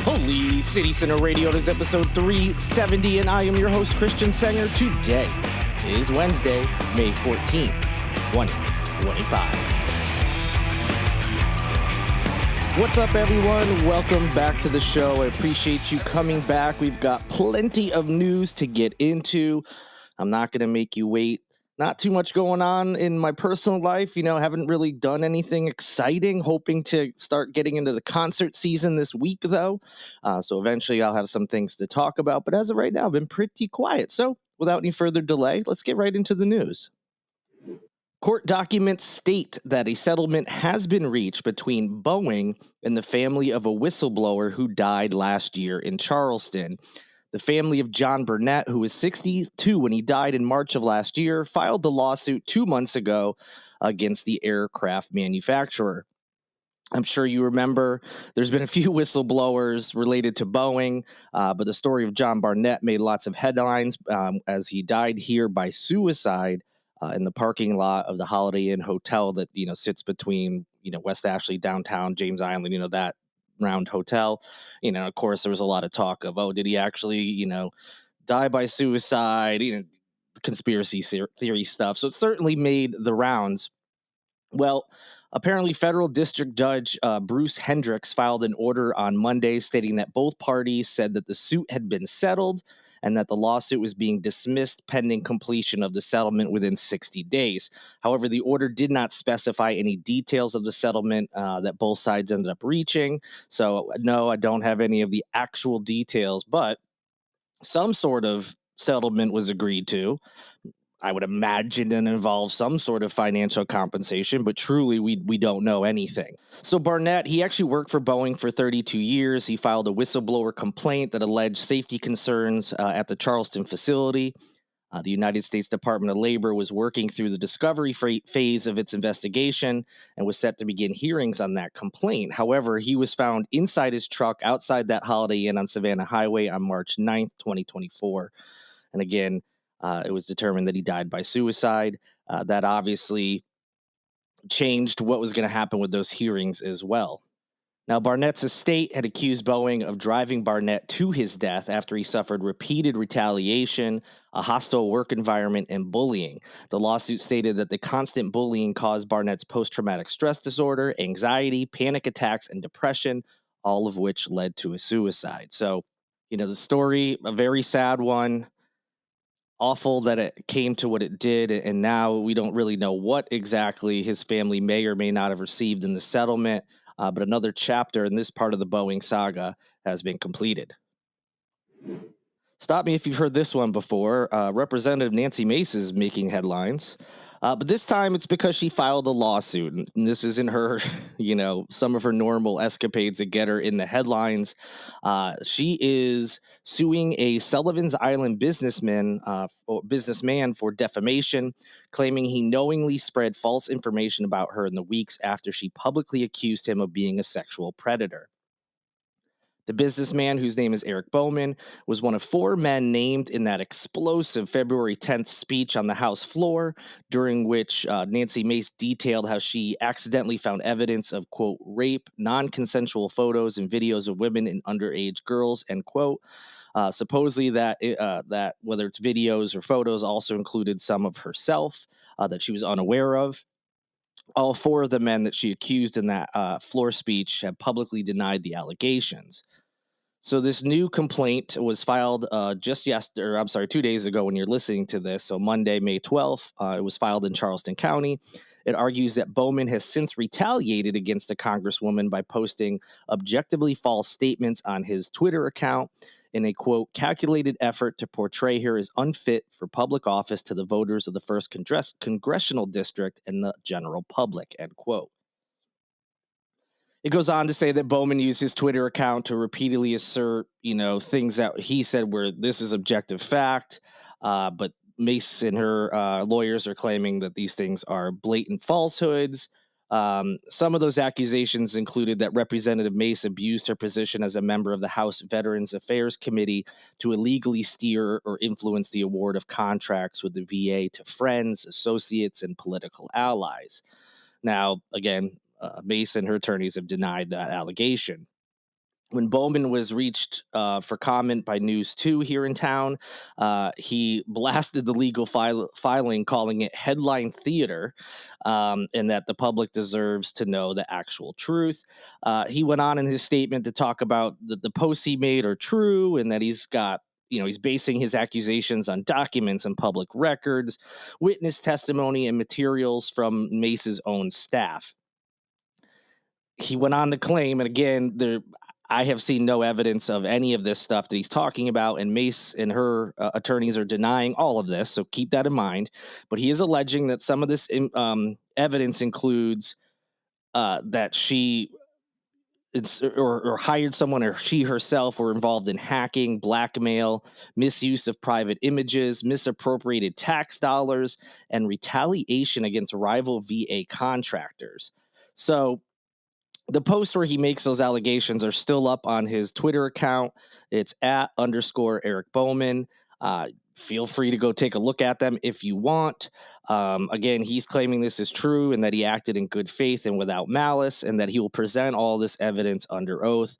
Holy City Center Radio. It is episode 370, and I am your host, Christian Sanger. Today is Wednesday, May 14th, 2025. What's up, everyone? Welcome back to the show. I appreciate you coming back. We've got plenty of news to get into. I'm not going to make you wait. Not too much going on in my personal life. Haven't really done anything exciting. Hoping to start getting into the concert season this week, though. So eventually I'll have some things to talk about. But as of right now, I've been pretty quiet. So without any further delay, let's get right into the news. Court documents state that a settlement has been reached between Boeing and the family of a whistleblower who died last year in Charleston. The family of John Burnett, who was 62 when he died in March of last year, filed the lawsuit 2 months ago against the aircraft manufacturer. I'm sure you remember there's been a few whistleblowers related to Boeing, but the story of John Barnett made lots of headlines as he died here by suicide in the parking lot of the Holiday Inn Hotel that sits between West Ashley, downtown James Island, that round hotel. Of course, there was a lot of talk of, did he actually die by suicide? Conspiracy theory stuff. So it certainly made the rounds. Well, apparently, federal district judge Bruce Hendricks filed an order on Monday stating that both parties said that the suit had been settled and that the lawsuit was being dismissed pending completion of the settlement within 60 days. However, the order did not specify any details of the settlement that both sides ended up reaching. So, no, I don't have any of the actual details, but some sort of settlement was agreed to. I would imagine it involves some sort of financial compensation, but truly we don't know anything. So Barnett, he actually worked for Boeing for 32 years. He filed a whistleblower complaint that alleged safety concerns at the Charleston facility. The United States Department of Labor was working through the discovery phase of its investigation and was set to begin hearings on that complaint. However, he was found inside his truck outside that Holiday Inn on Savannah Highway on March 9th, 2024. And again, it was determined that he died by suicide. That obviously changed what was going to happen with those hearings as well. Now, Barnett's estate had accused Boeing of driving Barnett to his death after he suffered repeated retaliation, a hostile work environment, and bullying. The lawsuit stated that the constant bullying caused Barnett's post-traumatic stress disorder, anxiety, panic attacks, and depression, all of which led to a suicide. So, the story, a very sad one. Awful that it came to what it did, and now we don't really know what exactly his family may or may not have received in the settlement, but another chapter in this part of the Boeing saga has been completed. Stop me if you've heard this one before. Representative Nancy Mace is making headlines. But this time it's because she filed a lawsuit. And this isn't her, some of her normal escapades that get her in the headlines. She is suing a Sullivan's Island businessman for defamation, claiming he knowingly spread false information about her in the weeks after she publicly accused him of being a sexual predator. The businessman, whose name is Eric Bowman, was one of 4 men named in that explosive February 10th speech on the House floor, during which Nancy Mace detailed how she accidentally found evidence of, quote, rape, non-consensual photos and videos of women and underage girls, end quote. Supposedly that whether it's videos or photos also included some of herself that she was unaware of. All 4 of the men that she accused in that floor speech have publicly denied the allegations. So this new complaint was filed 2 days ago when you're listening to this. So Monday, May 12th, it was filed in Charleston County. It argues that Bowman has since retaliated against the Congresswoman by posting objectively false statements on his Twitter account in a, quote, calculated effort to portray her as unfit for public office to the voters of the 1st Congressional District and the general public, end quote. It goes on to say that Bowman used his Twitter account to repeatedly assert, things that he said were this is objective fact, but Mace and her lawyers are claiming that these things are blatant falsehoods. Some of those accusations included that Representative Mace abused her position as a member of the House Veterans Affairs Committee to illegally steer or influence the award of contracts with the VA to friends, associates, and political allies. Now, again, Mace and her attorneys have denied that allegation. when Bowman was reached for comment by News 2 here in town, he blasted the legal filing, calling it headline theater, and that the public deserves to know the actual truth. He went on in his statement to talk about the posts he made are true and that he's basing his accusations on documents and public records, witness testimony, and materials from Mace's own staff. He went on to claim, and again, I have seen no evidence of any of this stuff that he's talking about, and Mace and her attorneys are denying all of this, so keep that in mind. But he is alleging that some of this evidence includes that she or hired someone, or she herself were involved in hacking, blackmail, misuse of private images, misappropriated tax dollars, and retaliation against rival VA contractors. So the post where he makes those allegations are still up on his Twitter account. It's @_Eric Bowman. Feel free to go take a look at them if you want. Again, he's claiming this is true and that he acted in good faith and without malice, and that he will present all this evidence under oath.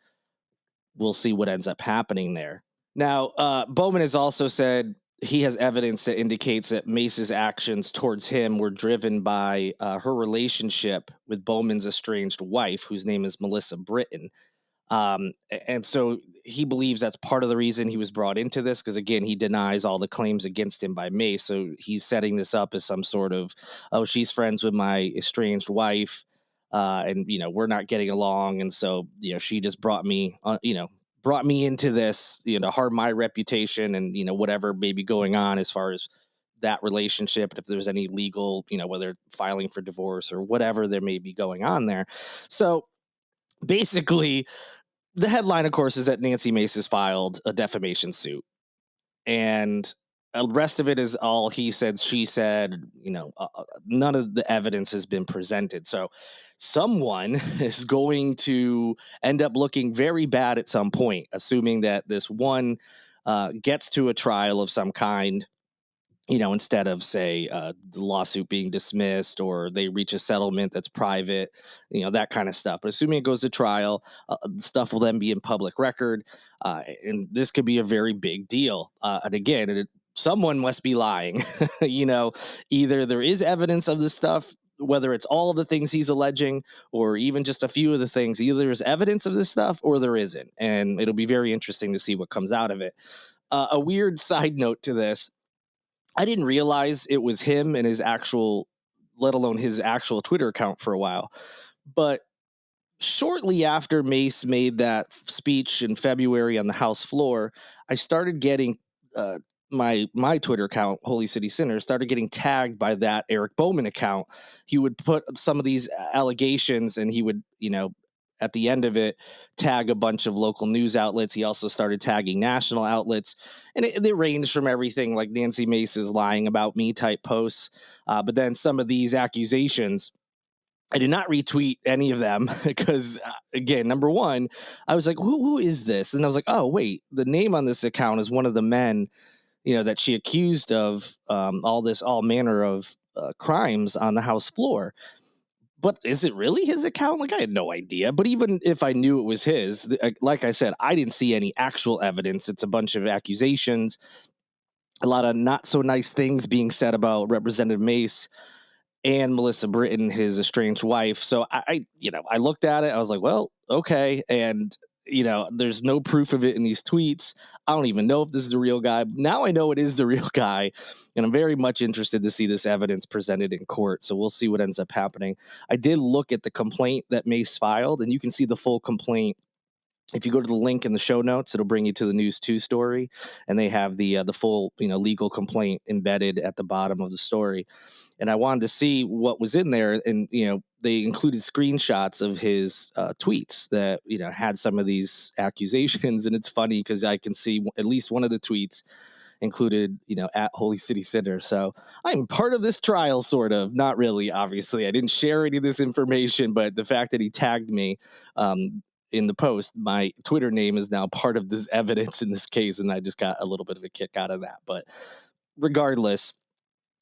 We'll see what ends up happening there. Now, Bowman has also said he has evidence that indicates that Mace's actions towards him were driven by her relationship with Bowman's estranged wife, whose name is Melissa Britton. And so he believes that's part of the reason he was brought into this, because again, he denies all the claims against him by Mace. So he's setting this up as some sort of, oh, she's friends with my estranged wife, and we're not getting along, and so she just brought me, brought me into this, to harm my reputation, and whatever may be going on as far as that relationship, if there's any legal, whether filing for divorce or whatever there may be going on there. So basically, the headline, of course, is that Nancy Mace has filed a defamation suit, and the rest of it is all he said, she said. None of the evidence has been presented. So someone is going to end up looking very bad at some point, assuming that this one gets to a trial of some kind, instead of, say, the lawsuit being dismissed, or they reach a settlement that's private, that kind of stuff. But assuming it goes to trial, stuff will then be in public record, and this could be a very big deal. And again, someone must be lying. Either there is evidence of this stuff, whether it's all of the things he's alleging, or even just a few of the things. Either there's evidence of this stuff or there isn't, and it'll be very interesting to see what comes out of it. A weird side note to this: I didn't realize it was him and his actual, let alone his actual Twitter account for a while. But shortly after Mace made that speech in February on the House floor, I started getting my Twitter account, Holy City Sinner, started getting tagged by that Eric Bowman account. He would put some of these allegations, and he would, at the end of it, tag a bunch of local news outlets. He also started tagging national outlets, and it ranged from everything like Nancy Mace is lying about me type posts. But then some of these accusations, I did not retweet any of them because, again, number one, I was like, who is this? And I was like, oh, wait, the name on this account is one of the men, that she accused of all manner of crimes on the House floor. But is it really his account? Like, I had no idea. But even if I knew it was his, like I said, I didn't see any actual evidence. It's a bunch of accusations, a lot of not so nice things being said about Representative Mace and Melissa Britton, his estranged wife. So I looked at it. I was like, well, okay. And, there's no proof of it in these tweets. I don't even know if this is the real guy. Now I know it is the real guy. And I'm very much interested to see this evidence presented in court. So we'll see what ends up happening. I did look at the complaint that Mace filed, and you can see the full complaint. If you go to the link in the show notes, it'll bring you to the News 2 story, and they have the full legal complaint embedded at the bottom of the story. And I wanted to see what was in there, and they included screenshots of his tweets that had some of these accusations. And it's funny because I can see at least one of the tweets included, at Holy City Center. So I'm part of this trial, sort of. Not really, obviously. I didn't share any of this information, but the fact that he tagged me in the post, my Twitter name is now part of this evidence in this case, and I just got a little bit of a kick out of that. But regardless,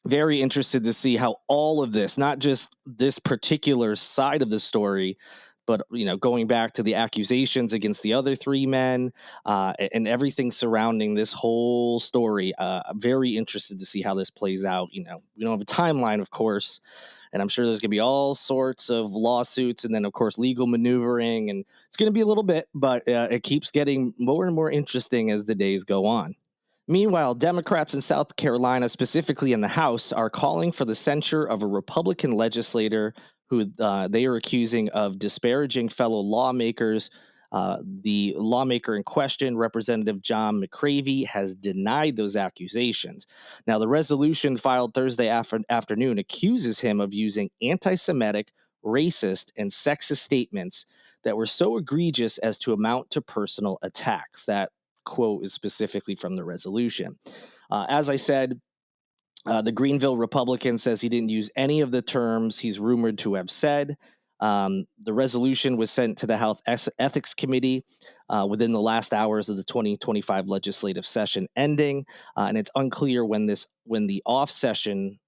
very interested to see how all of this, not just this particular side of the story, But, going back to the accusations against the other three men and everything surrounding this whole story, I'm very interested to see how this plays out. We don't have a timeline, of course, and I'm sure there's going to be all sorts of lawsuits and then, of course, legal maneuvering. And it's going to be a little bit, but it keeps getting more and more interesting as the days go on. Meanwhile, Democrats in South Carolina, specifically in the House, are calling for the censure of a Republican legislator who they are accusing of disparaging fellow lawmakers. The lawmaker in question, Representative John McCravey, has denied those accusations. Now, the resolution filed Thursday afternoon accuses him of using anti-Semitic, racist, and sexist statements that were so egregious as to amount to personal attacks. That quote is specifically from the resolution. As I said, the Greenville Republican says he didn't use any of the terms he's rumored to have said. The resolution was sent to the House Ethics Committee within the last hours of the 2025 legislative session ending, and it's unclear when the off session.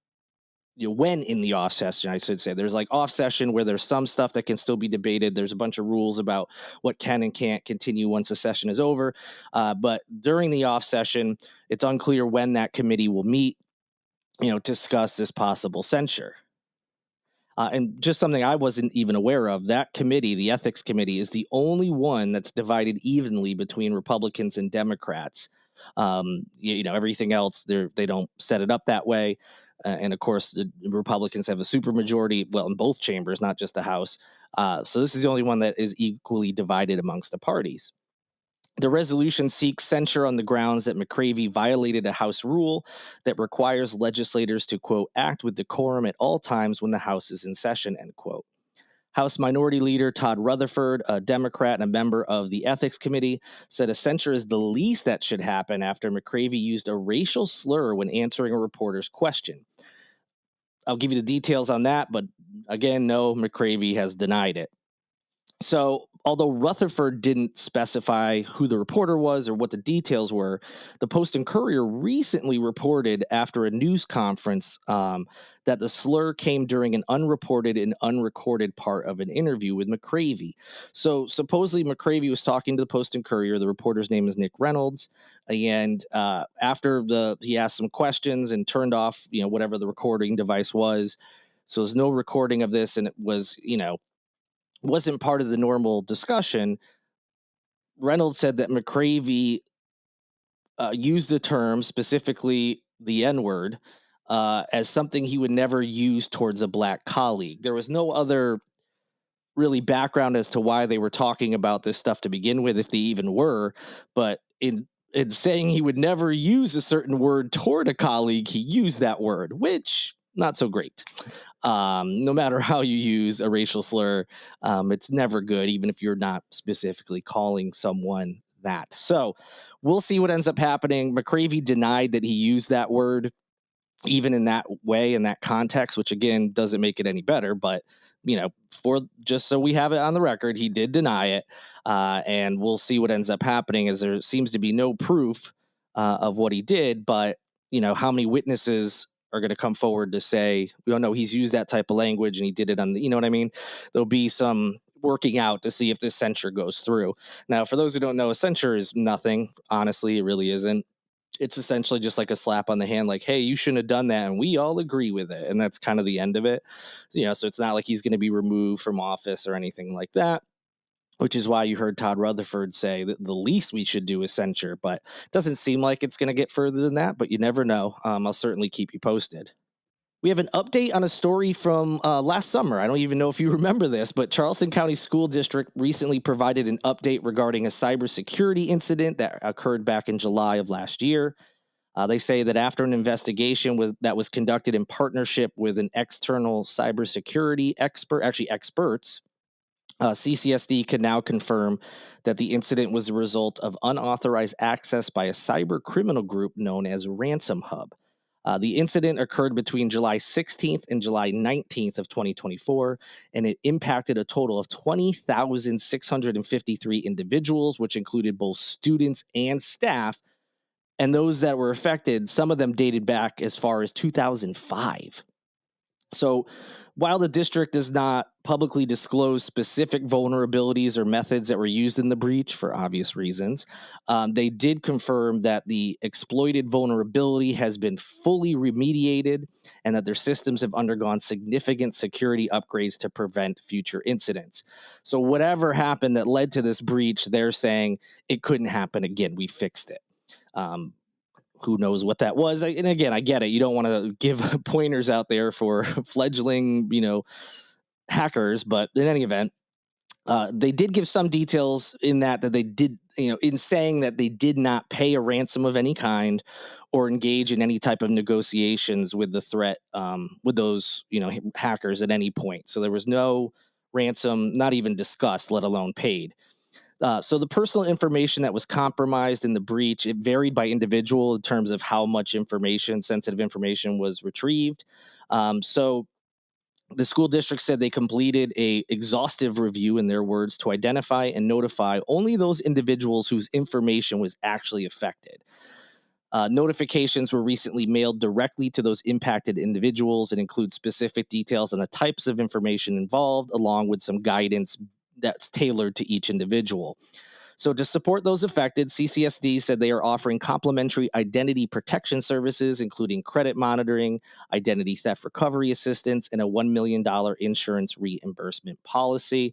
When in the off session, I should say, there's like off session where there's some stuff that can still be debated. There's a bunch of rules about what can and can't continue once a session is over. But during the off session, it's unclear when that committee will meet, to discuss this possible censure. And just something I wasn't even aware of, that committee, the ethics committee, is the only one that's divided evenly between Republicans and Democrats. Everything else, they don't set it up that way. And of course, the Republicans have a supermajority, well, in both chambers, not just the House. So this is the only one that is equally divided amongst the parties. The resolution seeks censure on the grounds that McCravey violated a House rule that requires legislators to, quote, act with decorum at all times when the House is in session, end quote. House Minority Leader Todd Rutherford, a Democrat and a member of the Ethics Committee, said a censure is the least that should happen after McCravey used a racial slur when answering a reporter's question. I'll give you the details on that, but again, no, McCravey has denied it. So, although Rutherford didn't specify who the reporter was or what the details were, the Post and Courier recently reported after a news conference that the slur came during an unreported and unrecorded part of an interview with McCravey. So, supposedly McCravey was talking to the Post and Courier. The reporter's name is Nick Reynolds, and after he asked some questions and turned off, whatever the recording device was. So there's no recording of this, and it was, wasn't part of the normal discussion. Reynolds said that McCravey used the term, specifically the N-word, as something he would never use towards a black colleague. There was no other really background as to why they were talking about this stuff to begin with, if they even were. But in saying he would never use a certain word toward a colleague, he used that word, which not so great. No matter how you use a racial slur, it's never good, even if you're not specifically calling someone that. So we'll see what ends up happening. McCravey denied that he used that word, even in that way, in that context, which again doesn't make it any better. But for just so we have it on the record, he did deny it, and we'll see what ends up happening, as there seems to be no proof of what he did. But how many witnesses are going to come forward to say, we don't know, he's used that type of language and he did it on the, you know what I mean? There'll be some working out to see if this censure goes through. Now, for those who don't know, a censure is nothing. Honestly, it really isn't. It's essentially just like a slap on the hand, like, hey, you shouldn't have done that, and we all agree with it. And that's kind of the end of it. So it's not like he's going to be removed from office or anything like that, which is why you heard Todd Rutherford say that the least we should do is censure. But it doesn't seem like it's going to get further than that, but you never know. I'll certainly keep you posted. We have an update on a story from last summer. I don't even know if you remember this, but Charleston County School District recently provided an update regarding a cybersecurity incident that occurred back in July of last year. They say that after an investigation that was conducted in partnership with an external cybersecurity experts, CCSD can now confirm that the incident was a result of unauthorized access by a cyber criminal group known as Ransom Hub. The incident occurred between July 16th and July 19th of 2024, and it impacted a total of 20,653 individuals, which included both students and staff. And those that were affected, some of them dated back as far as 2005. So while the district does not publicly disclose specific vulnerabilities or methods that were used in the breach for obvious reasons, they did confirm that the exploited vulnerability has been fully remediated and that their systems have undergone significant security upgrades to prevent future incidents. So whatever happened that led to this breach, they're saying it couldn't happen again. We fixed it. Um, who knows what that was? And again, I get it. You don't want to give pointers out there for fledgling, hackers. But in any event, they did give some details in that they did, in saying that they did not pay a ransom of any kind or engage in any type of negotiations with the threat, with those, hackers at any point. So there was no ransom, not even discussed, let alone paid. So the personal information that was compromised in the breach, it varied by individual in terms of how much information, sensitive information, was retrieved. So the school district said they completed a exhaustive review, in their words, to identify and notify only those individuals whose information was actually affected. Notifications were recently mailed directly to those impacted individuals and include specific details on the types of information involved, along with some guidance that's tailored to each individual. So, to support those affected, CCSD said they are offering complimentary identity protection services, including credit monitoring, identity theft recovery assistance, and a $1 million insurance reimbursement policy.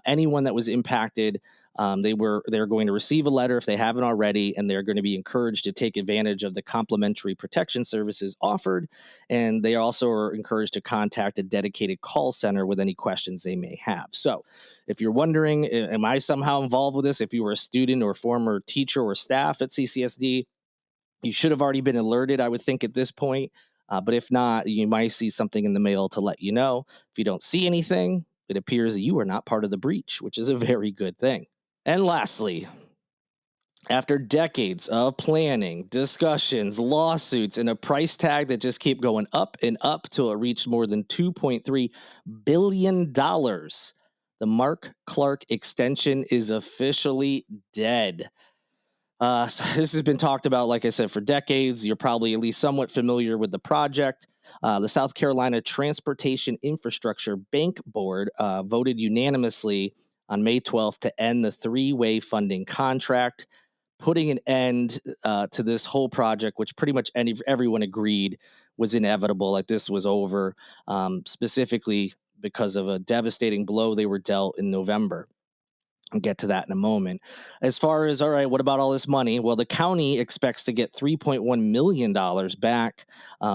Anyone that was impacted, they're going to receive a letter if they haven't already, and they're going to be encouraged to take advantage of the complimentary protection services offered. And they also are encouraged to contact a dedicated call center with any questions they may have. So, if you're wondering, am I somehow involved with this? If you were a student or former teacher or staff at CCSD, you should have already been alerted, I would think, at this point. But if not, you might see something in the mail to let you know. If you don't see anything, it appears that you are not part of the breach, which is a very good thing. And lastly, after decades of planning, discussions, lawsuits, and a price tag that just keep going up and up till it reached more than $2.3 billion, the Mark Clark extension is officially dead. So this has been talked about, like I said, for decades. You're probably at least somewhat familiar with the project. The South Carolina Transportation Infrastructure Bank Board voted unanimously on May 12th to end the three-way funding contract, putting an end to this whole project, which pretty much everyone agreed was inevitable. Like, this was over, specifically because of a devastating blow they were dealt in November. I'll get to that in a moment. As far as, all right, what about all this money? Well, the county expects to get $3.1 million back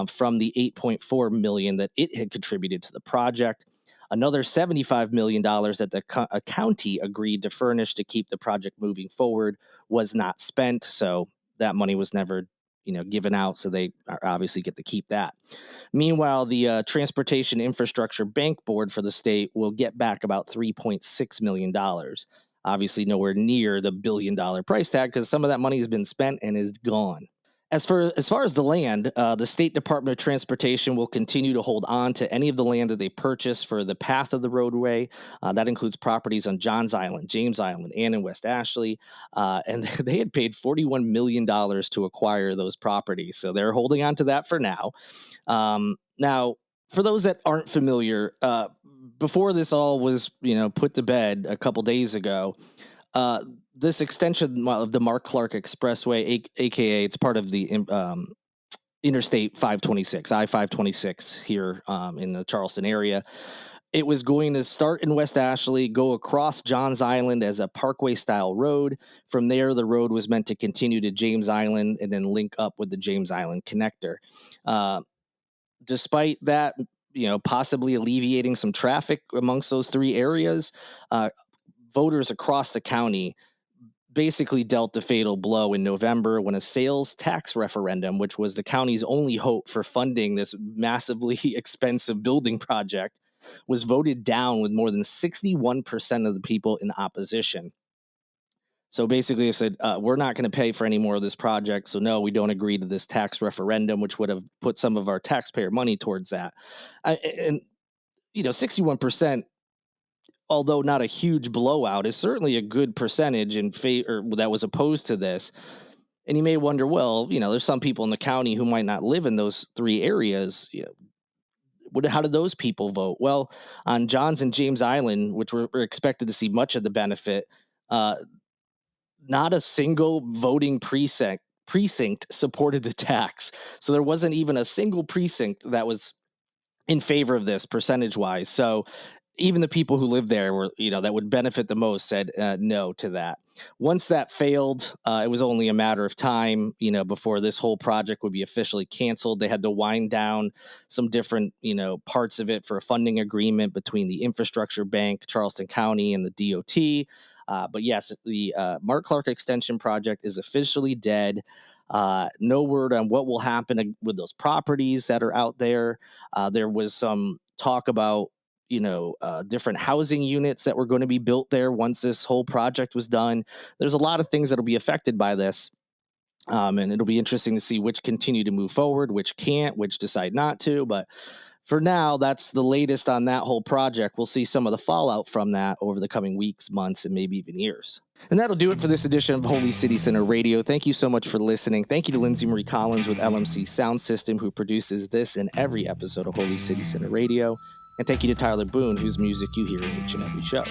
from the $8.4 million that it had contributed to the project. Another $75 million that the county agreed to furnish to keep the project moving forward was not spent. So that money was never, given out. So they obviously get to keep that. Meanwhile, the Transportation Infrastructure Bank Board for the state will get back about $3.6 million. Obviously, nowhere near the $1 billion price tag, because some of that money has been spent and is gone. As far as the land, the State Department of Transportation will continue to hold on to any of the land that they purchase for the path of the roadway. That includes properties on Johns Island, James Island, and in West Ashley. And they had paid $41 million to acquire those properties. So they're holding on to that for now. Now, for those that aren't familiar, before this all was, put to bed a couple days ago, this extension of the Mark Clark Expressway, aka it's part of the Interstate 526, I-526 here in the Charleston area. It was going to start in West Ashley, go across Johns Island as a parkway-style road. From there, the road was meant to continue to James Island and then link up with the James Island connector. Despite that, possibly alleviating some traffic amongst those three areas, voters across the county basically dealt a fatal blow in November when a sales tax referendum, which was the county's only hope for funding this massively expensive building project, was voted down with more than 61% of the people in opposition. So basically, they said, we're not going to pay for any more of this project. So no, we don't agree to this tax referendum, which would have put some of our taxpayer money towards that. And 61%, although not a huge blowout, is certainly a good percentage in favor that was opposed to this. And you may wonder, well, there's some people in the county who might not live in those three areas. How did those people vote? Well, on Johns and James Island, which we're expected to see much of the benefit, uh, not a single voting precinct supported the tax. So there wasn't even a single precinct that was in favor of this percentage wise. So even the people who live there were, that would benefit the most said no to that. Once that failed, it was only a matter of time, before this whole project would be officially canceled. They had to wind down some different, parts of it for a funding agreement between the infrastructure bank, Charleston County, and the DOT. But yes, the Mark Clark Extension project is officially dead. No word on what will happen with those properties that are out there. There was some talk about different housing units that were going to be built there once this whole project was done. There's a lot of things that'll be affected by this. And it'll be interesting to see which continue to move forward, which can't, which decide not to. But for now, that's the latest on that whole project. We'll see some of the fallout from that over the coming weeks, months, and maybe even years. And that'll do it for this edition of Holy City Center Radio. Thank you so much for listening. Thank you to Lindsay Marie Collins with LMC Soundsystem, who produces this and every episode of Holy City Center Radio. And thank you to Tyler Boone, whose music you hear in each and every show.